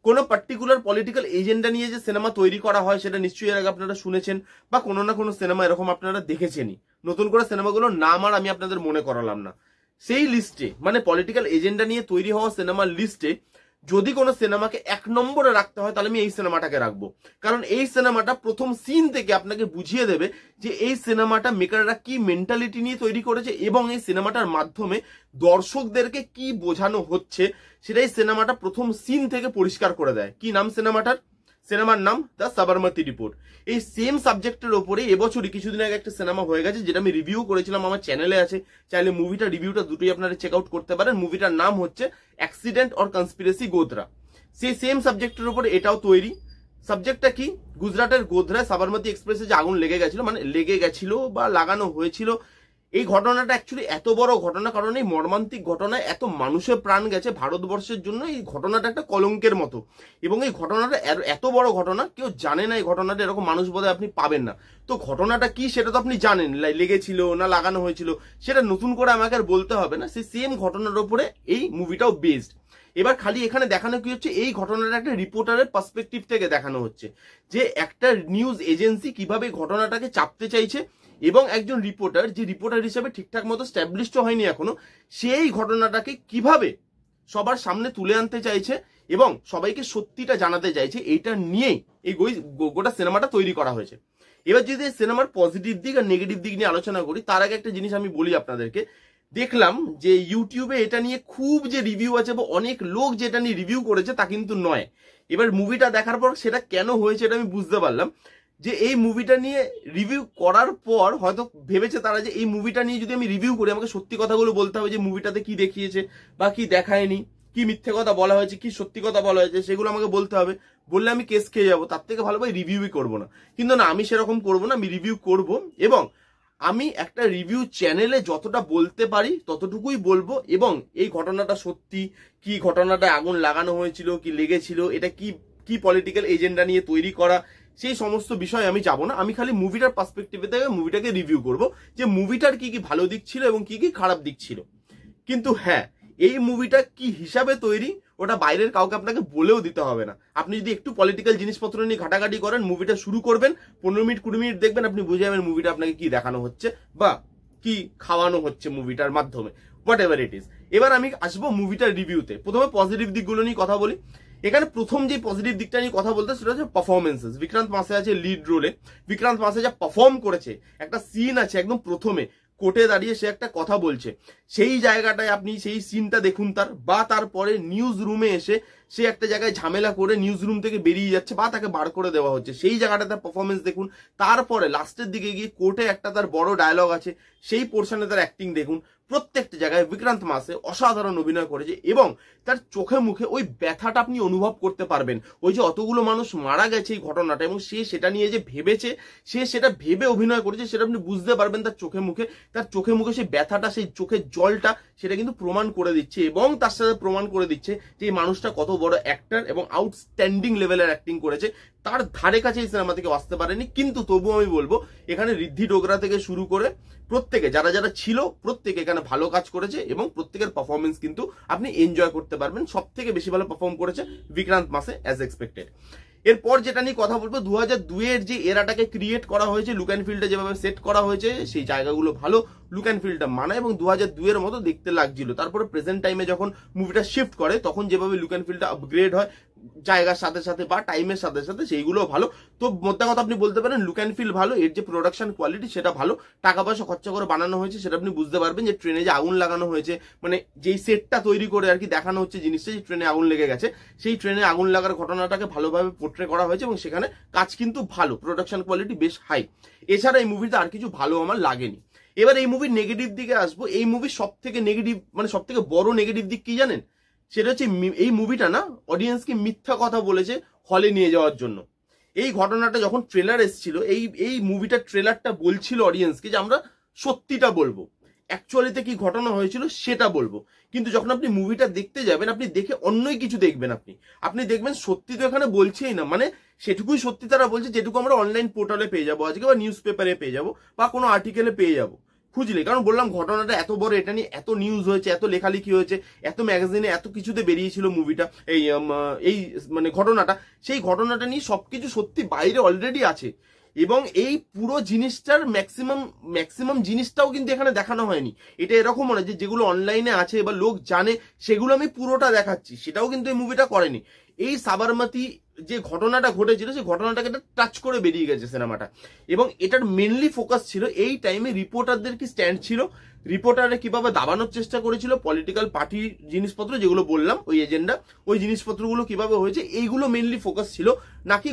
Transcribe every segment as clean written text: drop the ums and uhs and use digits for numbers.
কোনো particular political agenda নিয়ে যে সিনেমা তৈরি করা হয় সেটা নিশ্চয়ই এর আগে আপনারা শুনেছেন, বা কোনো না কোনো সিনেমা এরকম আপনারা দেখেছেনই। নতুন করে সিনেমাগুলোর নাম আর আমি আপনাদের মনে করালাম না। সেই লিস্টে, মানে পলিটিক্যাল এজেন্ডা নিয়ে তৈরি হওয়া সিনেমার লিস্টে যদি কোনো সিনেমাকে 1 নম্বরে রাখতে হয় তাহলে আমি এই সিনেমাটাকে রাখবো। কারণ এই সিনেমাটা প্রথম সিন থেকে আপনাকে বুঝিয়ে দেবে যে এই সিনেমাটা মেকাররা কি মেন্টালিটি নিয়ে তৈরি করেছে এবং এই সিনেমাটার মাধ্যমে দর্শকদেরকে কি বোঝানো হচ্ছে সেটাই সিনেমাটা প্রথম সিন থেকে পরিষ্কার করে দেয়। কি নাম সিনেমাটার? সিনেমার নাম দ্য সাবরমতি রিপোর্ট। এই সেম সাবজেক্টের ওপরে এবছরই কিছুদিন আগে একটা সিনেমা হয়ে গেছে, যেটা আমি রিভিউ করেছিলাম, আমার চ্যানেলে আছে, চাইলে মুভিটা রিভিউটা দুটোই আপনারা চেক আউট করতে পারেন। মুভিটার নাম হচ্ছে অ্যাক্সিডেন্ট অর কনস্পিরেসি গোধরা। সেই সেম সাবজেক্টের উপরে এটাও তৈরি। সাবজেক্টটা কি? গুজরাটের গোধরায় সাবরমতি এক্সপ্রেসে যে আগুন লেগে গেছিল, মানে লেগে গেছিল বা লাগানো হয়েছিল, এই ঘটনাটা অ্যাকচুয়ালি এত বড় ঘটনা, কারণ এই মর্মান্তিক ঘটনায় এত মানুষের প্রাণ গেছে ভারতবর্ষের জন্য। এই ঘটনাটা একটা কলঙ্কের মতো, এবং এই ঘটনাটা এত বড় ঘটনা, কেউ জানে না এই ঘটনাটা, এরকম মানুষ বোধহয় আপনি পাবেন না। তো ঘটনাটা কি সেটা তো আপনি জানেন, লেগেছিল না লাগানো হয়েছিল, সেটা নতুন করে আমাকে আর বলতে হবে না। সেই সেম ঘটনার উপরে এই মুভিটাও বেসড। এবার খালি এখানে দেখানো কি হচ্ছে, এই ঘটনাটা একটা রিপোর্টারের পার্সপেক্টিভ থেকে দেখানো হচ্ছে, যে একটা নিউজ এজেন্সি কিভাবে ঘটনাটাকে চাপতে চাইছে, এবং একজন রিপোর্টার, যে রিপোর্টার হিসেবে ঠিকঠাক মতো স্ট্যাবলিশড হয়নি এখনো, সেই ঘটনাটাকে কিভাবে সবার সামনে তুলে আনতে চাইছে এবং সবাইকে সত্যিটা জানাতে চাইছে, এইটা নিয়েই এই গোটা সিনেমাটা তৈরি করা হয়েছে। এবার যদি সিনেমার পজিটিভ দিক আর নেগেটিভ দিক নিয়ে আলোচনা করি, তার আগে একটা জিনিস আমি বলি আপনাদেরকে। দেখলাম যে ইউটিউবে এটা নিয়ে খুব যে রিভিউ আছে বা অনেক লোক যেটা নিয়ে রিভিউ করেছে তা কিন্তু নয়। এবার মুভিটা দেখার পর সেটা কেন হয়েছে এটা আমি বুঝতে পারলাম, যে এই মুভিটা নিয়ে রিভিউ করার পর হয়তো ভেবেছে তারা যে এই মুভিটা নিয়ে যদি আমি রিভিউ করি আমাকে সত্যি কথাগুলো বলতে হবে, যে মুভিটাতে কি দেখিয়েছে বা কি দেখায়নি, কি মিথ্যে কথা বলা হয়েছে, কি সত্যি কথা বলা হয়েছে, সেগুলো আমাকে বলতে হবে। বললে আমি কেস খেয়ে যাবো, তার থেকে ভালো ভাই রিভিউই করবো না। কিন্তু না, আমি সেরকম করবো না, আমি রিভিউ করব, এবং আমি একটা রিভিউ চ্যানেলে যতটা বলতে পারি ততটুকুই বলবো। এবং এই ঘটনাটা সত্যি কি, ঘটনাটা আগুন লাগানো হয়েছিল কি লেগেছিল, এটা কি কি পলিটিক্যাল এজেন্ডা নিয়ে তৈরি করা, সেই সমস্ত বিষয় আমি যাব না। আমি খালি মুভিটার পার্সপেক্টিভে থেকে মুভিটাকে রিভিউ করব, যে মুভিটার কি কি ভালো দিক ছিল এবং কি কি খারাপ দিক ছিল। কিন্তু হ্যাঁ, এই মুভিটা কি হিসাবে তৈরি ওটা বাইরের কাউকে আপনাকে বলেও দিতে হবে না। আপনি যদি একটু পলিটিক্যাল জিনিসপত্র নিয়ে ঘাটাঘাটি করেন, মুভিটা শুরু করবেন, 15 মিনিট 20 মিনিট দেখবেন, আপনি বুঝে যাবেন মুভিটা আপনাকে কি দেখানো হচ্ছে বা কি খাওয়ানো হচ্ছে মুভিটার মাধ্যমে, হোয়াট এভার ইট ইজ। এবার আমি আসবো মুভিটার রিভিউতে। প্রথমে পজিটিভ দিকগুলো নিয়ে কথা বলি। এখানে প্রথম যে পজিটিভ দিকটা নিয়ে কথা বলতে, সেটা হচ্ছে পারফরমেন্সেস। বিক্রান্ত মাসে আছে লিড রোলে। বিক্রান্ত মাসে যা পারফর্ম করেছে, একটা সিন আছে একদম প্রথমে কোর্টে দাঁড়িয়ে সে একটা কথা বলছে, সেই জায়গাটায় আপনি সেই সিনটা দেখুন তার, বা তারপরে নিউজ রুমে এসে সে একটা জায়গায় ঝামেলা করে নিউজ রুম থেকে বেরিয়ে যাচ্ছে বা তাকে বার করে দেওয়া হচ্ছে, সেই জায়গাটা তার পারফরমেন্স দেখুন। তারপরে লাস্টের দিকে গিয়ে কোর্টে একটা তার বড় ডায়লগ আছে, সেই পোর্শনে তার অ্যাক্টিং দেখুন। প্রত্যেকটা জায়গায় বিক্রান্ত মাসে অসাধারণ অভিনয় করেছে, এবং তার চোখে মুখে ওই ব্যথাটা আপনি অনুভব করতে পারবেন। ওই যে অতগুলো মানুষ মারা গেছে এই ঘটনাটা, এবং সে সেটা নিয়ে যে ভেবেছে, সে সেটা ভেবে অভিনয় করেছে, সেটা আপনি বুঝতে পারবেন তার চোখে মুখে। তার চোখে মুখে সেই ব্যথাটা, সেই চোখের জলটা, সেটা কিন্তু প্রমাণ করে দিচ্ছে, এবং তার সাথে প্রমাণ করে দিচ্ছে যে এই মানুষটা কত বড় অ্যাক্টর এবং আউটস্ট্যান্ডিং লেভেলের অ্যাক্টিং করেছে। তার ধারে কাছে এই সিনেমা থেকে আসতে পারেনি। কিন্তু তবুও আমি বলবো, এখানে ঋদ্ধি ডোগরা থেকে শুরু করে প্রত্যেকে যারা যারা ছিল, প্রত্যেকে এখানে ভালো কাজ করেছে, এবং প্রত্যেকের পারফরমেন্স কিন্তু আপনি এনজয় করতে পারবেন। সব থেকে বেশি ভালো পারফর্ম করেছে বিক্রান্ত মাসে, অ্যাজ এক্সপেক্টেড। এরপর যেটা নিয়ে কথা বলবো, 2002-এর যে এরাটাকে ক্রিয়েট করা হয়েছে, লুক অ্যান্ড ফিলটা যেভাবে সেট করা হয়েছে, সেই জায়গাগুলো ভালো, লুক অ্যান্ড ফিলটা মানায়, এবং 2002-এর মতো দেখতে লাগছিল। তারপরে প্রেজেন্ট টাইমে যখন মুভিটা শিফট করে, তখন যেভাবে লুক অ্যান্ড ফিলটা আপগ্রেড হয় জায়গার সাথে সাথে বা টাইমের সাথে সাথে, সেইগুলো ভালো। তো মোদ্দা কথা আপনি বলতে পারেন লুক অ্যান্ড ফিল ভালো, এর যে প্রোডাকশন কোয়ালিটি সেটা ভালো, টাকা পয়সা খরচা করে বানানো হয়েছে, সেটা আপনি বুঝতে পারবেন। যে ট্রেনে যে আগুন লাগানো হয়েছে, মানে যেই সেটটা তৈরি করে আর কি দেখানো হচ্ছে জিনিসটা, যে ট্রেনে আগুন লেগে গেছে, সেই ট্রেনে আগুন লাগার ঘটনাটাকে ভালোভাবে পোর্ট্রে করা হয়েছে, এবং সেখানে কাজ কিন্তু ভালো, প্রোডাকশন কোয়ালিটি বেশ হাই। এছাড়া এই মুভিতে আর কিছু ভালো আমার লাগেনি। এবার এই মুভির নেগেটিভ দিকে আসবো। এই মুভির সব থেকে নেগেটিভ, মানে সব থেকে বড় নেগেটিভ দিক কি জানেন? সেটা হচ্ছে এই মুভিটা না অডিয়েন্সকে মিথ্যা কথা বলেছে হলে নিয়ে যাওয়ার জন্য। এই ঘটনাটা যখন ট্রেলার এসেছিল, এই মুভিটার ট্রেলারটা বলছিল অডিয়েন্সকে যে আমরা সত্যিটা বলবো, অ্যাকচুয়ালিতে কি ঘটনা হয়েছিল সেটা বলবো। কিন্তু যখন আপনি মুভিটা দেখতে যাবেন, আপনি দেখে অন্যই কিছু দেখবেন। আপনি দেখবেন সত্যি তো এখানে বলছেই না, মানে সেটুকুই সত্যি তারা বলছে যেটুকু আমরা অনলাইন পোর্টালে পেয়ে যাবো আজকে, বা নিউজ পেপারে পেয়ে যাবো, বা কোনো আর্টিকেলে পেয়ে যাবো। খুঁজলে, কারণ বললাম ঘটনাটা এত বড়, এটা নিয়ে এত নিউজ হয়েছে, এত লেখালেখি হয়েছে, এত ম্যাগাজিনে এত কিছুতে বেরিয়েছিল মুভিটা, এই মানে ঘটনাটা, সেই ঘটনাটা নিয়ে সবকিছু সত্যি বাইরে অলরেডি আছে। এবং এই পুরো জিনিসটার ম্যাক্সিমাম জিনিসটাও কিন্তু এখানে দেখানো হয়নি। এটা এরকম নয় যে যেগুলো অনলাইনে আছে বা লোক জানে সেগুলো আমি পুরোটা দেখাচ্ছি, সেটাও কিন্তু এই মুভিটা করেনি। এই সাবরমতি যে ঘটনাটা ঘটেছিল সেই ঘটনাটাকে টাচ করে বেরিয়ে গেছে সিনেমাটা। এবং এটার মেনলি ফোকাস ছিল এই টাইমে রিপোর্টারদের কি স্ট্যান্ড ছিল, রিপোর্টাররা কিভাবে দাবানোর চেষ্টা করেছিল, পলিটিক্যাল পার্টি জিনিসপত্র যেগুলো বললাম, ওই এজেন্ডা, ওই জিনিসপত্রগুলো কিভাবে হয়েছে, এইগুলো মেনলি ফোকাস ছিল, নাকি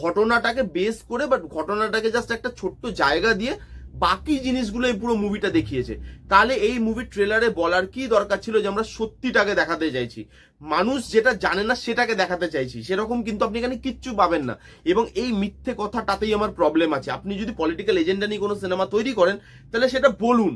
ঘটনাটাকে বেস করে, বাট ঘটনাটাকে জাস্ট একটা ছোট্ট জায়গা দিয়ে বাকি জিনিসগুলো এই পুরো মুভিটা দেখিয়েছে। তাহলে এই মুভির ট্রেলারে বলার কি দরকার ছিল যে আমরা সত্যিটাকে দেখাতে চাইছি, মানুষ যেটা জানে না সেটাকে দেখাতে চাইছি, সেরকম কিন্তু আপনি এখানে কিচ্ছু পাবেন না। এবং এই মিথ্যে কথাটাতেই আমার প্রবলেম আছে। আপনি যদি পলিটিক্যাল এজেন্ডা নিয়ে কোনো সিনেমা তৈরি করেন তাহলে সেটা বলুন,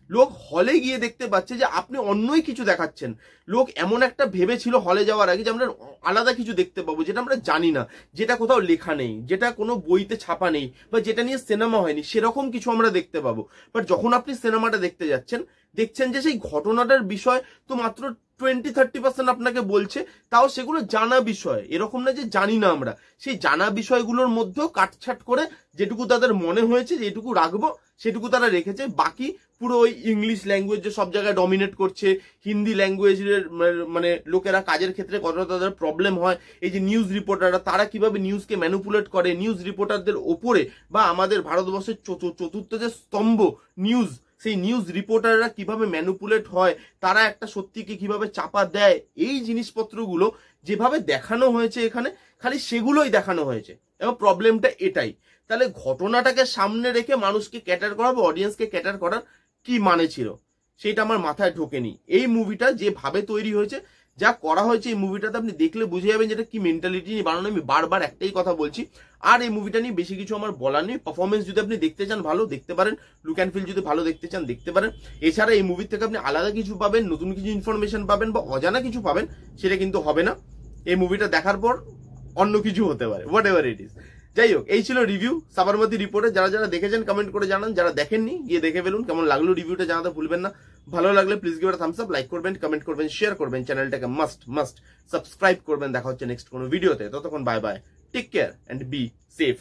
লোক হলে গিয়ে দেখতে পাচ্ছে যে আপনি অন্যই কিছু দেখাচ্ছেন। লোক এমন একটা ভেবেছিল হলে যাওয়ার আগে যে আমরা আলাদা কিছু দেখতে পাবো যেটা আমরা জানি না, যেটা কোথাও লেখা নেই, যেটা কোনো বইতে ছাপা নেই, বা যেটা নিয়ে সিনেমা হয়নি, সেরকম কিছু আমরা দেখতে পাবো। বাট যখন আপনি সিনেমাটা দেখতে যাচ্ছেন, দেখছেন যে সেই ঘটনাটার বিষয় তো মাত্র 20-30% আপনাকে বলছে, তাও সেগুলো জানা বিষয়, এরকম না যে জানি না আমরা। সেই জানা বিষয়গুলোর মধ্যেও কাটছাট করে যেটুকু তাদের মনে হয়েছে যেটুকু রাখবো সেটুকু তারা রেখেছে। বাকি পুরো ওই ইংলিশ ল্যাঙ্গুয়েজ যে সব জায়গায় ডমিনেট করছে, হিন্দি ল্যাঙ্গুয়েজের মানে লোকেরা কাজের ক্ষেত্রে কতটা তাদের প্রবলেম হয়, এই যে নিউজ রিপোর্টাররা তারা কিভাবে নিউজকে ম্যানিপুলেট করে, নিউজ রিপোর্টারদের ওপরে, বা আমাদের ভারতবর্ষের চতুর্থ যে স্তম্ভ নিউজ, সেই নিউজ রিপোর্টাররা কিভাবে ম্যানিপুলেট হয়, তারা একটা সত্যিকে কিভাবে চাপা দেয়, এই জিনিসপত্রগুলো যেভাবে দেখানো হয়েছে এখানে, খালি সেগুলোই দেখানো হয়েছে। এবং প্রবলেমটা এটাই। তাহলে ঘটনাটাকে সামনে রেখে মানুষকে ক্যাটার করা বা অডিয়েন্সকে ক্যাটার করার কি মানে ছিল, সেটা আমার মাথায় ঢোকেনি। এই মুভিটা যেভাবে তৈরি হয়েছে, যা করা হয়েছে, এই মুভিটাতে আপনি দেখলে বুঝে যাবেন যেটা কি মেন্টালিটি নিয়ে বানানো। আমি বারবার একটাই কথা বলছি, আর এই মুভিটা নিয়ে বেশি কিছু আমার বলার নেই। পারফরমেন্স যদি আপনি দেখতে চান ভালো দেখতে পারেন, লুক অ্যান্ড ফিল যদি ভালো দেখতে চান দেখতে পারেন। এছাড়া এই মুভি থেকে আপনি আলাদা কিছু পাবেন, নতুন কিছু ইনফরমেশন পাবেন, বা অজানা কিছু পাবেন, সেটা কিন্তু হবে না। এই মুভিটা দেখার পর অন্য কিছু হতে পারে, হোয়াট এভার ইট ইজ। যাই হোক, এই ছিল রিভিউ সাবরমতি রিপোর্টে। যারা দেখেছেন কমেন্ট করে জানান, যারা দেখেননি গিয়ে দেখে ফেলুন। কেমন লাগলো রিভিউটা জানাতে ভুলবেন না। ভালো লাগলে please give it a Thums up, like করবেন, কমেন্ট করবেন, শেয়ার করবেন, চ্যানেলটাকে মাস্ট সাবস্ক্রাইব করবেন। দেখা হচ্ছে নেক্সট কোনো ভিডিওতে। ততক্ষণ bye bye, take care and be safe.